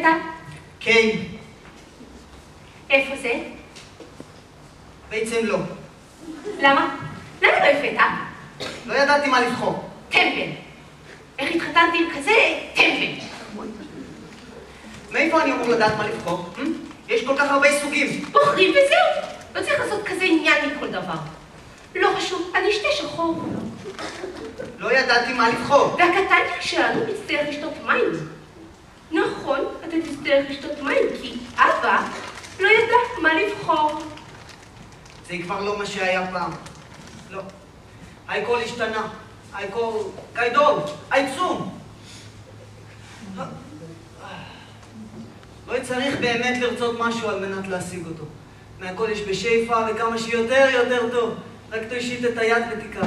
לפתע? כן. איפה זה? בעצם לא. למה? למה לא לפתע? לא ידעתי מה לבחור. טמבל. איך התחתנתי עם כזה טמבל? מאיפה אני אמור לדעת מה לבחור? יש כל כך הרבה סוגים. בוחרים וזהו. לא צריך לעשות כזה עניין מכל דבר. לא חשוב, אני אשתה שחור. לא ידעתי מה לבחור. והקטנצ'יק שלנו מצטרך לשתות מים. נכון, אתה תצטרך לשתות מים, כי אבא לא ידע מה לבחור. זה כבר לא מה שהיה פעם. לא. הכל השתנה. הכל גדול. עצום. לא צריך באמת לרצות משהו על מנת להשיג אותו. מהכל יש בשפע וכמה שיותר יותר טוב. רק תושיט את היד ותיקח.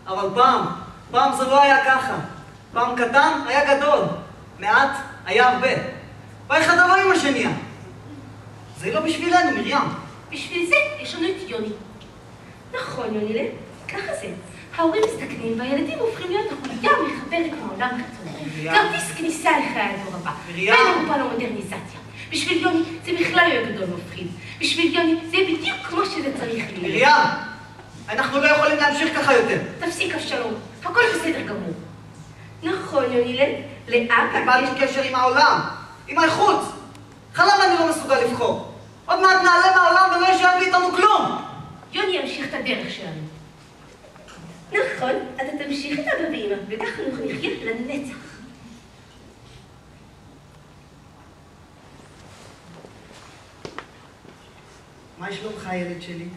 אבל פעם זה לא היה ככה. פעם קטן היה גדול. מעט היה הרבה. ואחד לא עם השנייה. זה לא בשבילנו, מרים. בשביל זה יש לנו את יוני. נכון, יוני, ככה זה. ההורים מסתכלים והילדים הופכים להיות החוליה מחברת מהעולם החיצוני. כרטיס כניסה לחיי הדור הבא. ואני רואה למודרניזציה. בשביל יוני זה בכלל לא יהיה גדול מפחיד. בשביל יוני זה יהיה בדיוק כמו שזה צריך להיות. מרים, אנחנו לא יכולים להמשיך ככה יותר. תפסיק אבשלום, הכל בסדר גמור. נכון, יוני, לאבא איבדתי קשר עם העולם, עם האיכות. חלם אני לא מסוגל לבחור. עוד מעט נעלה מהעולם ולא יישאר לי איתנו כלום. יוני ימשיך את הדרך שלנו. נכון, אתה תמשיך את אבא ואמא, וככה אנחנו נחיה לנצח. מה יש שלומך, ילד שלי?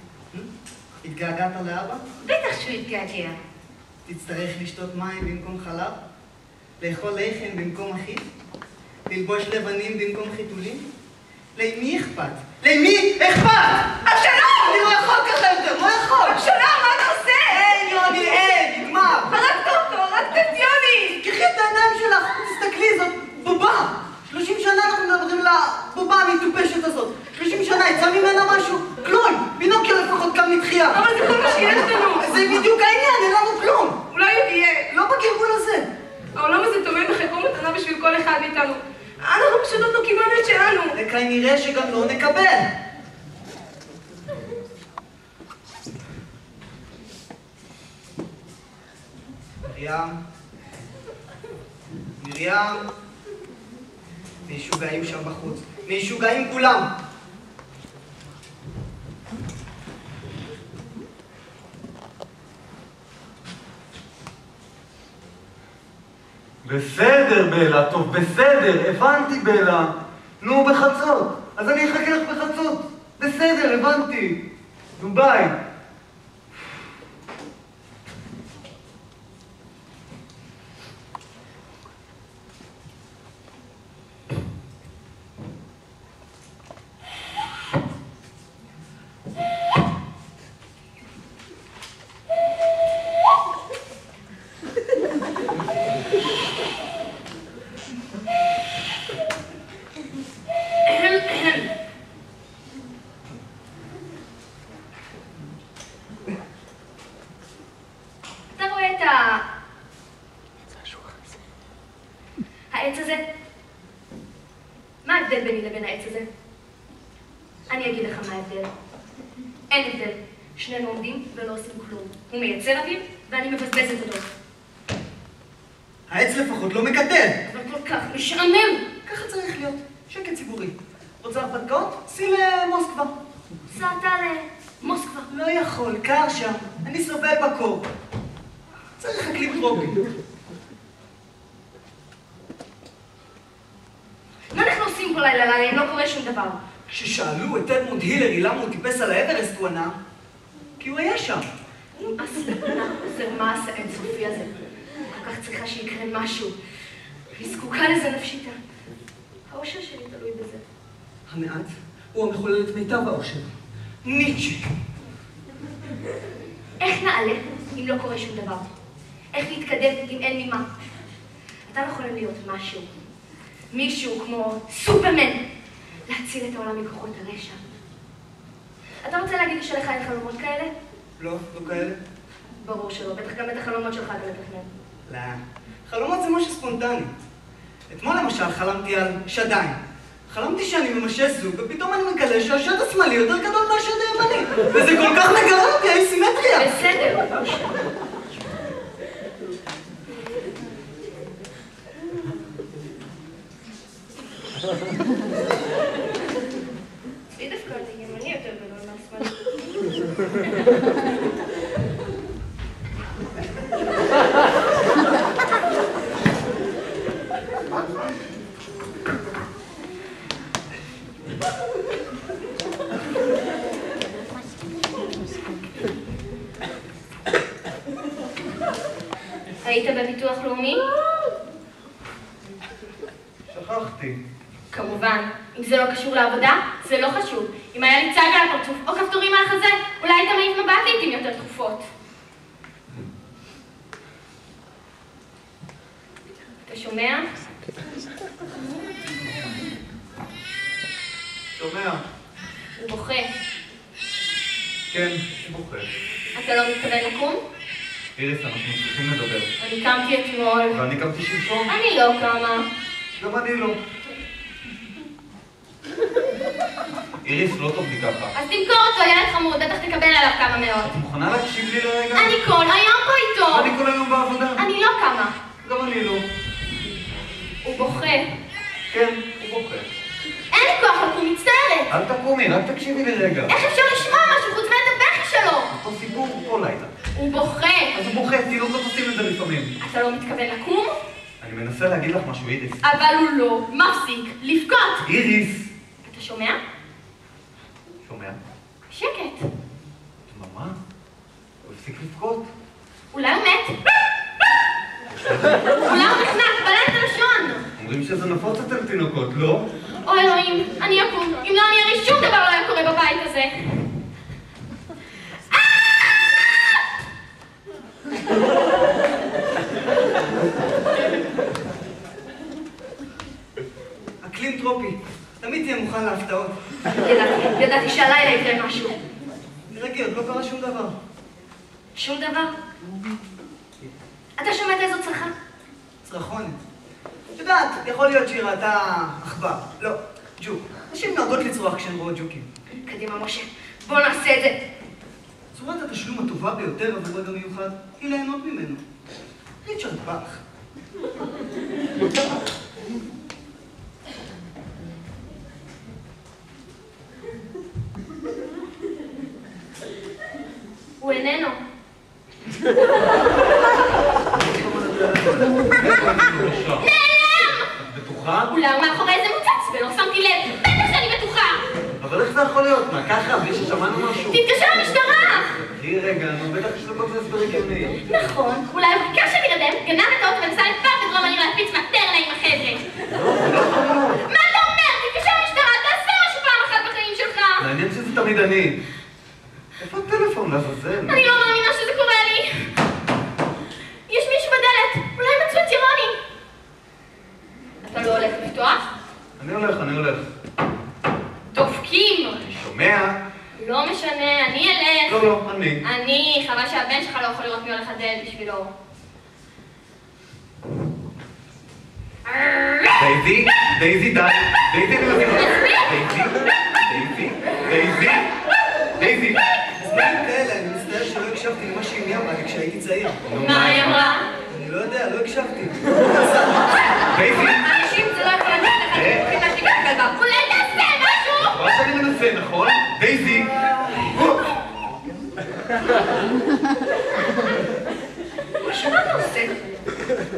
התגעגעת לאבא? בטח שהוא התגעגע. תצטרך לשתות מים במקום חלב? לאכול לחם במקום אחיד? ללבוש לבנים במקום חיתולים? למי אכפת? למי אכפת? אבשלום! אני לא יכול ככה יותר, לא יכול! אבשלום, מה אתה עושה? אין, יוני, אין, נגמר! הרגת אותו, הרגת את יוני! קחי את העיניים שלך, תסתכלי, זאת בובה! 30 שנה אנחנו מדברים לבובה המטופשת הזאת. 30 שנה, יצא ממנה משהו? כלום! פינוקיו לפחות קם לתחייה. אבל זה כל מה שיש לנו! זה בדיוק העניין, אין לנו כלום! אולי הוא יהיה. לא בגלגול הזה. העולם הזה טומן בחיקום מתנה בשביל כל אחד מאיתנו. אנחנו פשוט עוד לא קיבלנו את שלנו. וכנראה שגם לא נקבל. מרים, משוגעים שם בחוץ. משוגעים כולם. בסדר, בלה, טוב, בסדר, הבנתי, בלה. נו, בחצות. אז אני אחכה לך בחצות. בסדר, הבנתי. נו, ביי. העץ הזה? מה ההבדל ביני לבין העץ הזה? אני אגיד לך מה ההבדל. אין הבדל. שנינו עומדים ולא עושים כלום. הוא מייצר אוויר ואני מבזבזת אותו. העץ לפחות לא מקטר. אבל כל כך משעמם. ככה צריך להיות. שקט ציבורי. רוצה הרפתקאות? סעי למוסקבה. סעת למוסקבה. לא יכול, קר שם. אני סובל בקור. צריך אקלים טרופי. מה אנחנו עושים כל לילה אם לא קורה שום דבר? כששאלו את אדמונד הילרי למה הוא טיפס על האברסט, הוא ענה, כי הוא היה שם. זה המס האינסופי הזה. כל כך צריכה שיקרה משהו. היא זקוקה לזה נפשיתה. האושר שלי תלוי בזה. המעט הוא המחולל את מיטב האושר. ניטשה. איך נעלה אם לא קורה שום דבר? איך להתקדם אם אין ממה? אתה לא יכול להיות משהו. מישהו כמו סופרמן. להציל את העולם מכוחות הרשע. אתה רוצה להגיד לי שלך אין חלומות כאלה? לא, לא כאלה. ברור שלא. בטח גם את החלומות שלך אתה מתכנן. לא. חלומות זה משהו ספונטני. אתמול למשל חלמתי על שדיים. חלמתי שאני ממשש זוג, ופתאום אני מגלה שהשד השמאלי יותר גדול מהשד הימני. וזה כל כך מגרה אותי, האסימטריה. בסדר. אצלי דווקא זה ימני יותר גדול מהשמאלי. היית בביטוח לאומי? שכחתי. כמובן. אם זה לא קשור לעבודה, זה לא חשוב. אם היה לי צג על הפרצוף או כפתורים על החזה, אולי היית מעיף מבט לעתים יותר תכופות. אתה שומע? שומע? הוא בוכה. כן, הוא בוכה. אתה לא מתכוון לקום? איריס, אנחנו צריכים לדבר. אני קמתי אתמול. ואני קמתי שלשום. אני לא קמה. גם אני לא. איריס, לא טוב לי ככה. אז תמכור אותו, ילד חמוד, בטח תקבל עליו כמה מאות. את מוכנה להקשיב לי לרגע? אני כל היום פה איתו. אני כל היום בעבודה. אני לא קמה. גם אני לא. הוא בוכה. כן, הוא בוכה. אין לי כוח לקום, מצטערת. אל תקומי, רק תקשיבי לי רגע. איך אפשר לשמוע משהו חוץ מהבכי שלו? אותו סיפור כל לילה. הוא בוכה. אז הוא בוכה, תינוקות עושים את זה לפעמים. אתה לא מתכוון לקום? אני מנסה להגיד לך משהו, איריס. אבל הוא לא מפסיק לבכות. איריס! אתה שומע? שומע? שקט. דממה? הוא הפסיק לבכות. אולי הוא מת? אולי הוא נחנק, בלע את הלשון. אומרים שזה נפוץ אצל תינוקות, לא? אוי אלוהים, אני אקום. אם לא אני אראה שום דבר לא היה קורה בבית הזה. אקלים טרופי. תמיד תהיה מוכן להפתעות. ידעתי שהלילה יקרה משהו. תרגי, עוד לא קרה שום דבר. שום דבר? אתה שמעת איזו צרחה? צרחונת. את יודעת, יכול להיות שהיא ראתה עכבר. לא, ג'וק. נשים נוהגות לצרוח כשהן רואות ג'וקים. קדימה, משה. בוא נעשה את זה. צורת התשלום הטובה ביותר עבור רגע מיוחד היא ליהנות ממנו. ריצ'רד באך. הוא איננו. את בטוחה? אולי הוא מאחורי איזה מוצץ ולא שמתי לב. בטח שאני בטוחה. אבל איך זה יכול להיות? מה, ככה, בלי ששמענו משהו? תתקשר למשטרה. תראי רגע, נו, בטח יש לו כל זה הסבר הגיוני. נכון, אולי הוא חיכה שנרדם, גנב את האוטו ונסע לפאב בדרום העיר להקפיץ מטרנה עם החבר'ה. מה אתה אומר? תתקשר למשטרה, תעשה משהו פעם אחת בחיים שלך. מעניין שזה תמיד אני. איפה הטלפון לעזאזל? אני לא מאמינה שזה קורה לי. יש מישהו בדלת, אולי מצאו את ירוני. אתה לא הולך לפתוח? אני הולך. דופקים. אני שומע. לא משנה, אני אלך. לא, אני. אני, חבל שהבן שלך לא יכול לראות מי הולך לדלת בשבילו. דייזי, די. דייזי, אני מבין. דייזי. בזמנים כאלה, אני מצטער שלא הקשבתי למה שהיא אמרה לי כשהייתי צעיר. מה היא אמרה? אני לא יודע, לא הקשבתי. דייזי. אנשים זה לא יכול לתת לך, צריכים להשתיק את הכלבה. אולי תעשה משהו! מה שאני מנסה, נכון? דייזי. מה אתה עושה?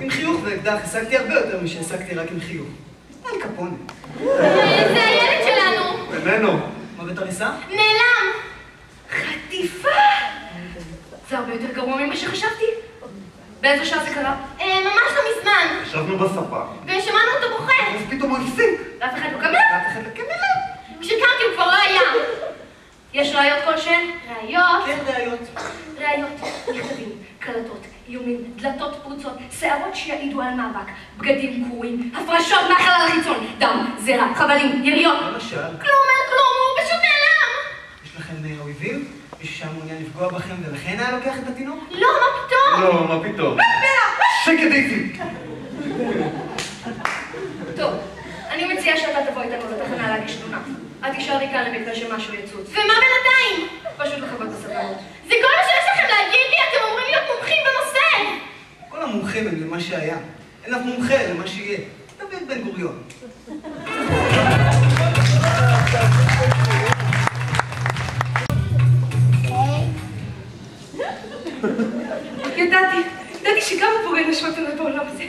עם חיוך ואקדח השגתי הרבה יותר משהשגתי רק עם חיוך. אל קפונה. זה הילד שלנו. איננו. מוות הריסה? נעלם. חטיפה. זה הרבה יותר גרוע ממה שחשבתי. באיזו שעה זה קרה? ממש לא מזמן. ישבנו בספה. ושמענו אותו בוכה. אז פתאום הוא הפסיק. ואף אחד לא קם. אף אחד לא כנראה. כשקמתי הוא כבר לא היה. יש ראיות כלשהן? ראיות? כן, ראיות. ראיות, מכתבים, קלטות, איומים, דלתות פרוצות, שערות שיעידו על מאבק, בגדים קרועים, הפרשות מהחלל החיצון, דם, זרע, חבלים, יריות. למשל, כלום, אין כלום, הוא פשוט נעלם. יש לכם אויבים? מישהו שהיה מעוניין לפגוע בכם ולכן היה לוקח את התינוק? לא, מה פתאום? לא, מה פתאום? שקט דייזי. טוב, אני מציעה שאתה תבוא איתנו לתחנה. תישארי כאן למקרה שמשהו יצוץ. ומה בינתיים? פשוט לחכות בסבלנות. זה כל מה שיש לכם להגיד לי? אתם אומרים להיות מומחים בנושא! כל המומחים הם למה שהיה. אין אף מומחה למה שיהיה. דוד בן גוריון. ידעתי שגם פורל נשמות עליו בעולם הזה.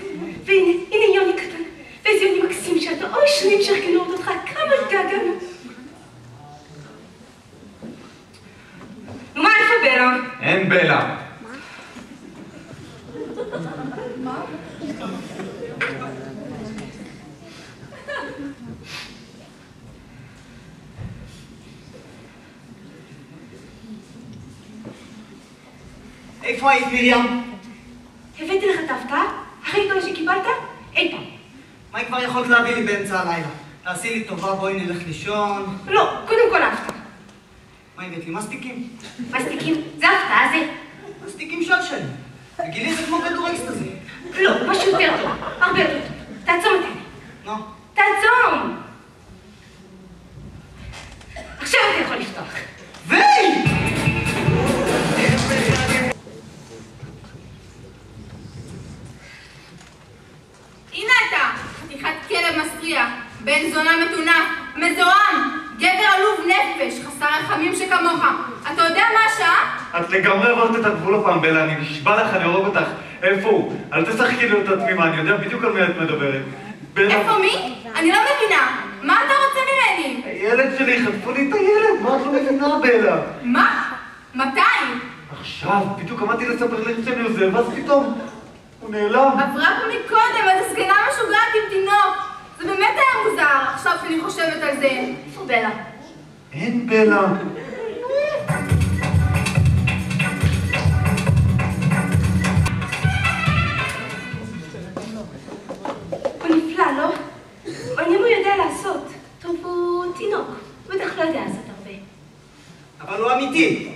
והנה יוני קטן. ואיזה יוני מקסים שאתה. אוי, שנים שהרגנו אותך. כמה התגעגענו. נו, מה, איפה בלה? אין בלה. מה? איפה היית מרים? הבאתי לך את ההפתעה? הכי גדולה שקיבלת? אי פעם. מה כבר יכולת להביא לי באמצע הלילה? תעשי לי טובה, בואי נלך לישון. לא, קודם כל ההפתעה. מה הבאת לי? מסטיקים? מסטיקים? זה ההפתעה, זה. מסטיקים שלשלים. בגילי זה כמו כדור אקסטזי. לא, משהו יותר טוב. הרבה יותר טוב. תעצום את העיניים. נו. תעצום! עכשיו אתה יכול לפתוח. ויי! הנה אתה, חתיכת כלב מסריח, בן זונה מתונה, מזוהם, גבר עלוב נפש, חסר רחמים שכמוך. אתה יודע מה השעה? את לגמרי עברת את הגבול הפעם, בלה, אני נשבע לך, אני ארוג אותך. איפה הוא? אל תשחקי להיות תמימה, אני יודע בדיוק על מי את מדברת. איפה מי? אני לא מבינה. מה אתה רוצה ממני? הילד שלי, חטפו לי את הילד, מה את לא מבינה, בלה? מה? מתי? עכשיו, בדיוק עמדתי לספר לך שאני עוזר, ואז פתאום הוא נעלם. עברה פה מקודם, איזה זקנה משוגעת עם תינוק. זה באמת היה מוזר, עכשיו שאני חושבת על זה. איפה בלה? אין בלה. הוא נפלא, לא? מעניין הוא יודע לעשות. טוב, הוא תינוק. הוא בטח לא יודע לעשות הרבה. אבל הוא אמיתי.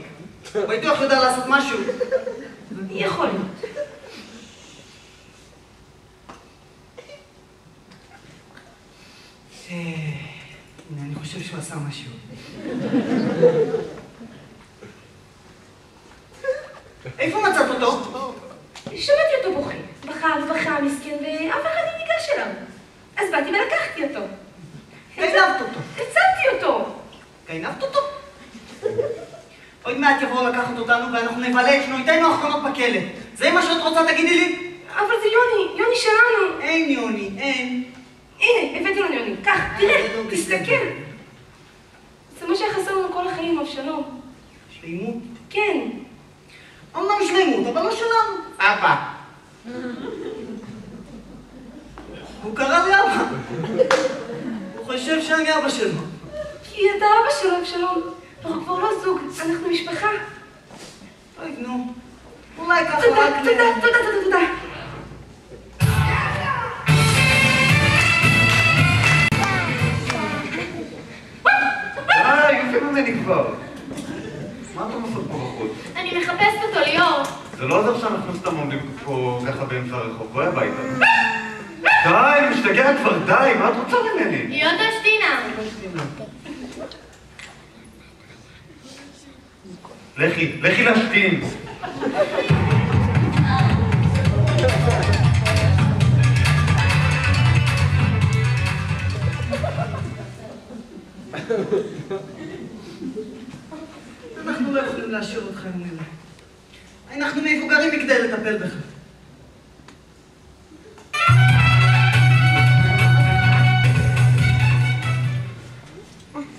הוא בטוח יודע לעשות משהו. יכול להיות. הנה, אני חושב שהוא עשה משהו. איפה מצאת אותו? שמעתי אותו בוכה. בכה מסכן, ואף אחד לא ניגש אליו. אז באתי ולקחתי אותו. גנבת אותו. הצלתי אותו. גנבת אותו? עוד מעט יבואו לקחת אותנו ואנחנו נבלה את שנותינו האחרונות בכלא. זה מה שאת רוצה תגידי לי? אבל זה יוני שלנו. אין יוני, אין. הנה, הבאתי לנו יוני. קח, תראה, תסתכל. זה מה שהיה חסר לנו כל החיים, אבשלום. שלימות? כן. אמנם שלימות, אבל לא שלנו. אבא. הוא קרא לי אבא. הוא חושב שאני אבא שלו. כי אתה אבא שלו, אבשלום. אנחנו כבר לא זוג, אנחנו משפחה. אוי, נו. אולי ככה רק... תודה. יופי ממני כבר. מה אתה עושה פה בחוץ? אני מחפשת אותו, ליאור. זה לא עוזר שאנחנו סתם עומדים פה ככה באמצע הרחוב, בואי הביתה. די, אני משתגעת כבר, די, מה את רוצה ממני? להיות אשתינה. לכי להשתין. אנחנו לא יכולים להשאיר אותך עם מילה. אנחנו מבוגרים מכדי לטפל בך.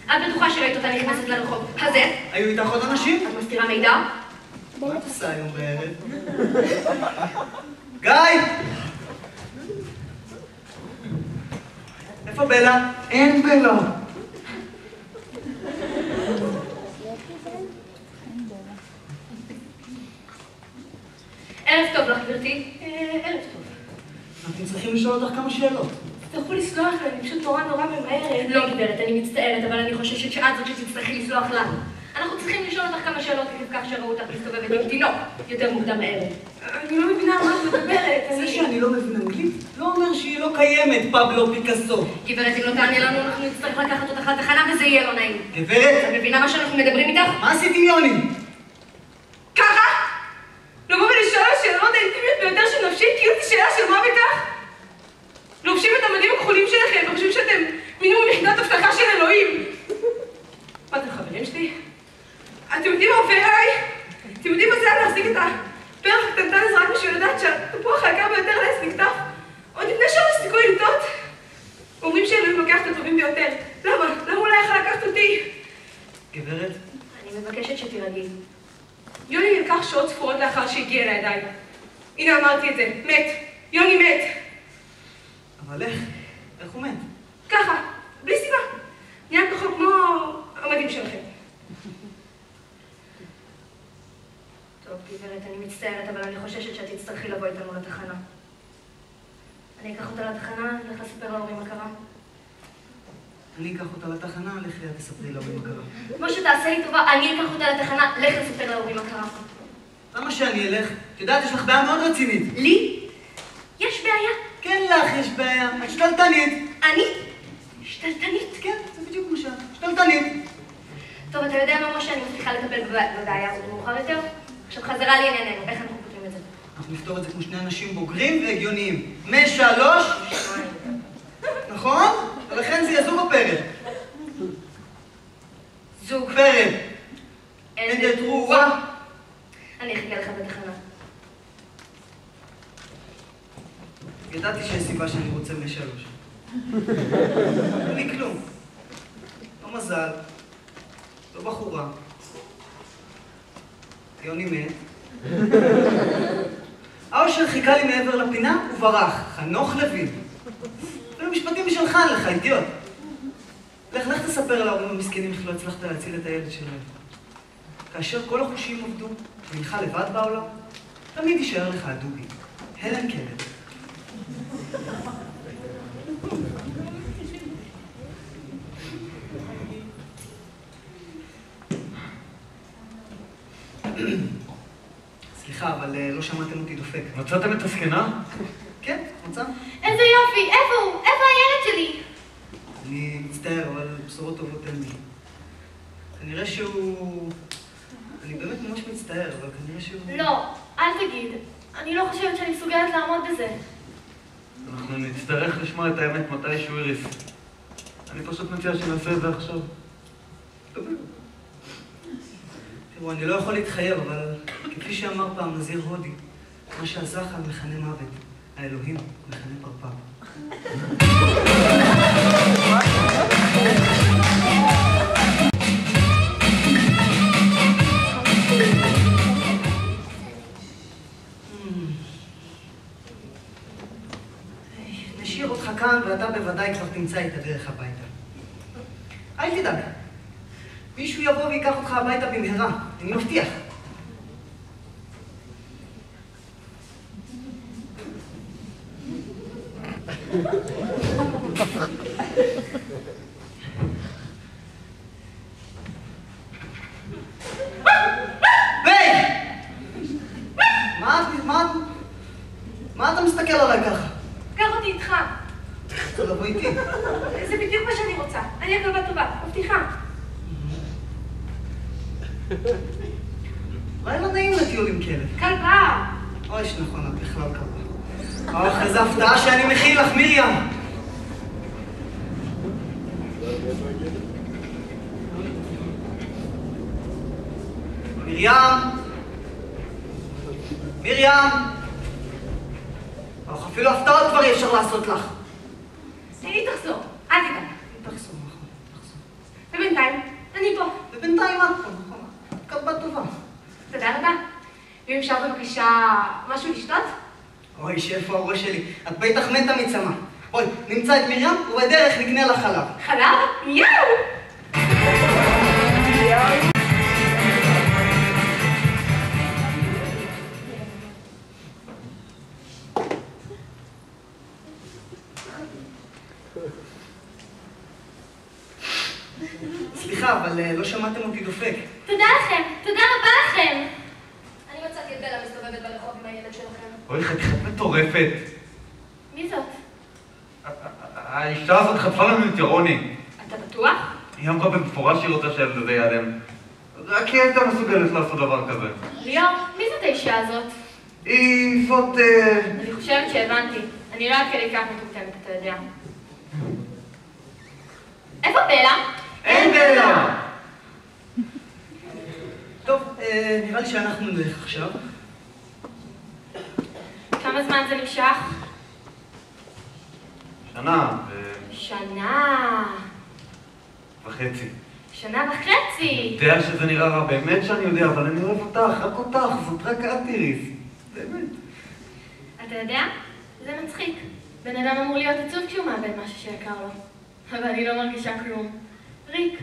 את בטוחה שלא היית אותה נכנסת לרחוב הזה? היו איתך עוד אנשים? את מסתירה מידע? מה את עושה היום בערב? גיא! איפה בלה? אין בלה. ערב טוב לך, גברתי. ערב טוב. אנחנו צריכים לשאול אותך כמה שאלות. תצטרכו לסלוח לי, אני פשוט נורא ממהרת. לא גברת, אני מצטערת, אבל אני חוששת שאת זאת שתצטרכי לסלוח לנו. אנחנו צריכים לשאול אותך כמה שאלות עקב כך שראו אותך מסתובבת עם תינוק יותר מוקדם הערב. אני לא מבינה על מה את מדברת. זה שאני לא מבין אנגלית לא אומר שהיא לא לא קיימת, פבלו פיקאסו. גברת, אם לא תענה לנו, אנחנו נצטרך לקחת אותך לתחנה וזה יהיה לא נעים. גברת? את מבינה מה שאנחנו מדברים איתך? מה עשית עם יוני? ככה? לבוא ולשאול השאלות האינטימיות ביותר של נפשי, כאילו זו שאלה של מה בכך? לובשים את המדים הכחולים שלכם, וחושבים שאתם מינימום יחידת הבטחה של אלוהים. מה אתם חברים שלי? אתם יודעים מה עובר עליי? אתם יודעים מה זה היה להחזיק את הפרח הקטנטן הזה רק בשביל לדעת שהתפוח היקר ביותר לעץ נקטף? עוד לפני שהיה לו סיכוי לטעות? אומרים שאלוהים לוקח את הטובים ביותר. למה? למה אולי יכול לקחת אותי? גברת? אני מבקשת שתירגעי. יוני נלקח שעות ספורות לאחר שהגיע לידיי. הנה אמרתי את זה, מת. יוני מת. אבל איך? איך הוא מת? ככה, בלי סיבה. נהיה ככה כמו המדים שלכם. טוב, גברת, אני מצטערת, אבל אני חוששת שאת תצטרכי לבוא איתנו לתחנה. אני אקח אותה לתחנה, לך לספר להורים מה קרה. אני אקח אותה לתחנה, לך תספרי להורים מה קרה. כמו שתעשה לי טובה, אני אקח אותה לתחנה, לך לספר להורים מה קרה. למה שאני אלך? את יודעת, יש לך בעיה מאוד רצינית. לי? יש בעיה. כן, לך יש בעיה. את שתלטנית. אני? שתלטנית? כן, זה בדיוק כמו שאת. שתלטנית. טוב, אתה יודע מה שאני מצליחה לטפל בבעיה הזאת מאוחר יותר? עכשיו חזרה לענייננו, איך אנחנו כותבים את זה? אנחנו נפתור את זה כמו שני אנשים בוגרים והגיוניים. מ3, נכון? ולכן זה יהיה זוג או פרד? זוג. פרד. אין תרובה. אני אחכה לך בתחנה. ידעתי שיש סיבה שאני רוצה מ3. אין לי כלום. לא מזל. לא בחורה. יוני מת. האושר חיכה לי מעבר לפינה וברח. חנוך לוין. אפילו משפטים בשבילך אין לך, אידיוט. לך תספר להורים המסכנים איך לא הצלחת להציל את הילד שלהם. כאשר כל החושים עובדו, ונך לבד בעולם, תמיד יישאר לך הדובי. הלן כלב. סליחה, אבל לא שמעתם אותי דופק. מצאתם את הזקנה? כן, מצא. איזה יופי, איפה הוא? איפה הילד שלי? אני מצטער, אבל בשורות טובות אין לי. כנראה שהוא... אני באמת ממש מצטער, אבל כנראה שהוא... לא, אל תגיד. אני לא חושבת שאני מסוגלת לעמוד בזה. אנחנו נצטרך לשמוע את האמת מתישהו, איריס. אני פשוט מציע שנעשה את זה עכשיו. תראו, אני לא יכול להתחייב, אבל כפי שאמר פעם נזיר הודי, מה שהזחל מכנה מוות, האלוהים מכנה פרפר. נשאיר אותך כאן ואתה בוודאי כבר תמצא את הדרך הביתה. אל תדאג. מישהו יבוא ויקח אותך הביתה במהרה, אני מבטיח. ביי! מה אתה מסתכל עליי ככה? קח אותי איתך. רוצה לבוא איתי. זה בדיוק מה שאני רוצה. אני הכלבה טובה, מבטיחה. אולי לא נעים לטיול עם כלב. כלבה! אוי, שנכון, את בכלל כלבה. איזה הפתעה שאני מכין לך, מרים! מרים! אפילו הפתעות כבר אי אפשר לעשות לך. היא תחזור, אל תדאג. תחזור, נכון, תחזור. ובינתיים, אני פה. ובינתיים את פה, נכון. כלבה טובה. תודה רבה. ואם אפשר בבקשה משהו לשתות? אוי, שאיפה הראש שלי. את בטח מתה מצמא. בואי, נמצא את מרים ובדרך נקנה לה חלב. חלב? יאו! סליחה, אבל לא שמעתם אותי דופק. תודה לכם, תודה רבה לכם. אני מצאתי את בלה מסתובבת ברחוב עם הילד שלכם. אוי, חתיכת מטורפת. מי זאת? האישה הזאת חטפה לנו את ירוני. אתה בטוח? היא אמרה במפורש שהיא רוצה שהילד הזה ייעלם. רק היא הייתה מסוגלת לעשות דבר כזה. ליאור, מי זאת האישה הזאת? היא זאת... אני חושבת שהבנתי. אני לא עד כדי כך מטומטמת, אתה יודע. איפה בלה? אין בלה! טוב, נראה לי שאנחנו נלך עכשיו. כמה זמן זה נמשך? שנה וחצי. שנה וחצי. אני יודע שזה נראה רע, באמת שאני יודע, אבל אני אוהב אותך, רק אותך, זאת רק את איריס. באמת. אתה יודע? זה מצחיק. בן אדם אמור להיות עצוב כשהוא מאבד משהו שיקר לו. אבל אני לא מרגישה כלום. ריק,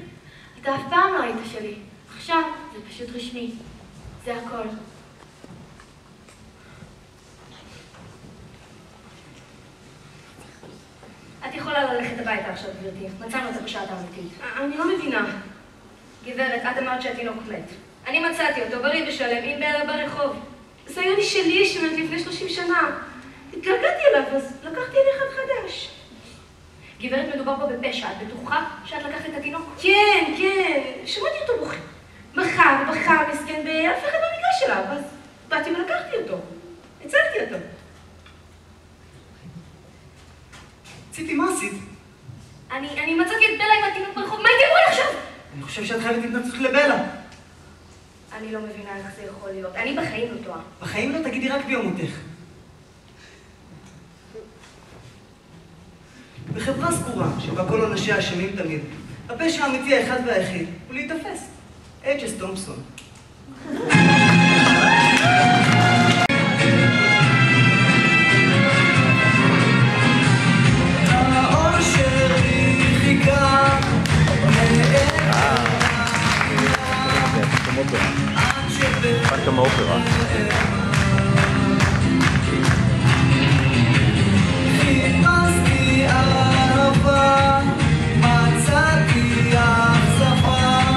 אתה אף פעם לא היית שלי. עכשיו זה פשוט רשמי. זה הכל. את יכולה ללכת הביתה עכשיו, גברתי. מצאנו את הפשעת האמיתית. אני לא מבינה. גברת, את אמרת שהתינוק מת. אני מצאתי אותו בריא ושלם עם בלה ברחוב. זה היוני שלי שמת לפני 30 שנה. התגלגלתי אליו, אז לקחתי לי אחד חדש. גברת, מדובר פה בפשע. את בטוחה שאת לקחת את התינוק? כן, כן. שמעתי אותו בוכה. בכה, מסכן, ואף אחד לא ניגש אליו, אז באתי ולקחתי אותו. הצלתי אותו. ציפי, מה עשית? אני מצאתי את בלה עם התינוק ברחוב. מה הייתי אמורה עכשיו? אני חושב שאת חייבת התנצלות לבלה. אני לא מבינה איך זה יכול להיות. אני בחיים לא טועה. בחיים לא תגידי רק ביומותך. בחברה סגורה, שבה כל אנשיה אשמים תמיד, הפשע האמיתי האחד והיחיד הוא להיתפס. אג'ס תומפסון. Phantom Opera. חיפשתי אהבה, מצאתי אכזבה,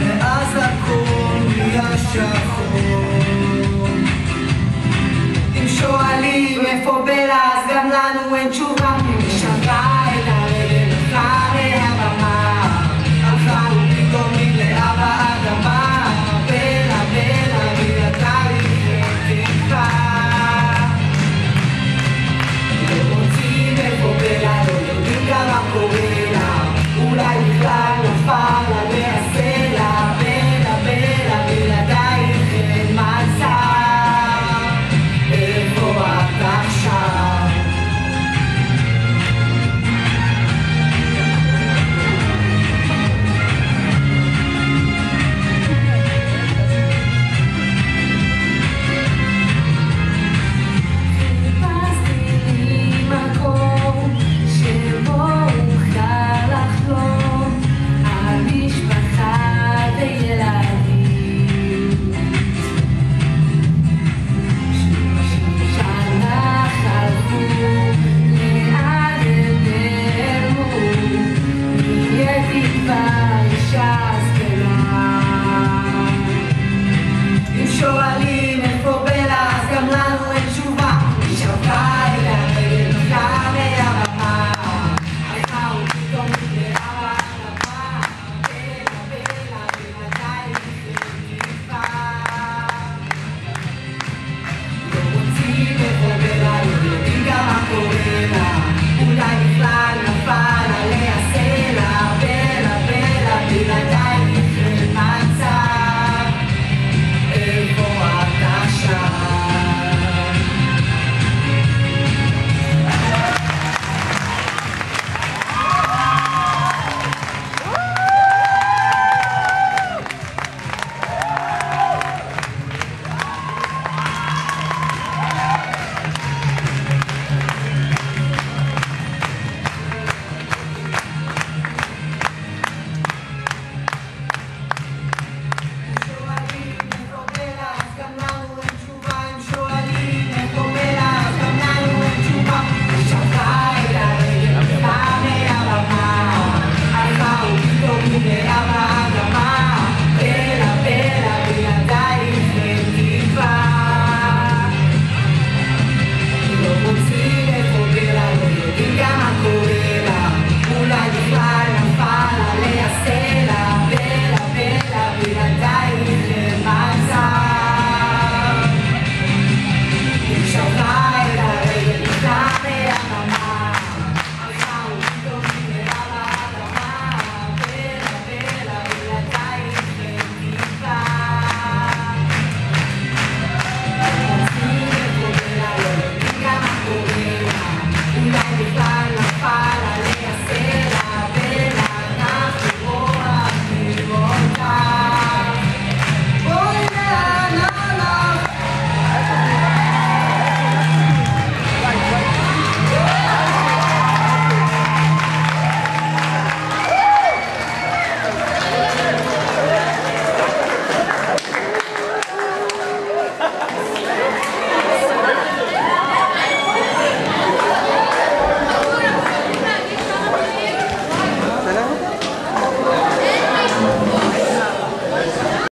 ואז הכל נהיה שחור. אם שואלים איפה בלה, אז גם לנו אין תשובה.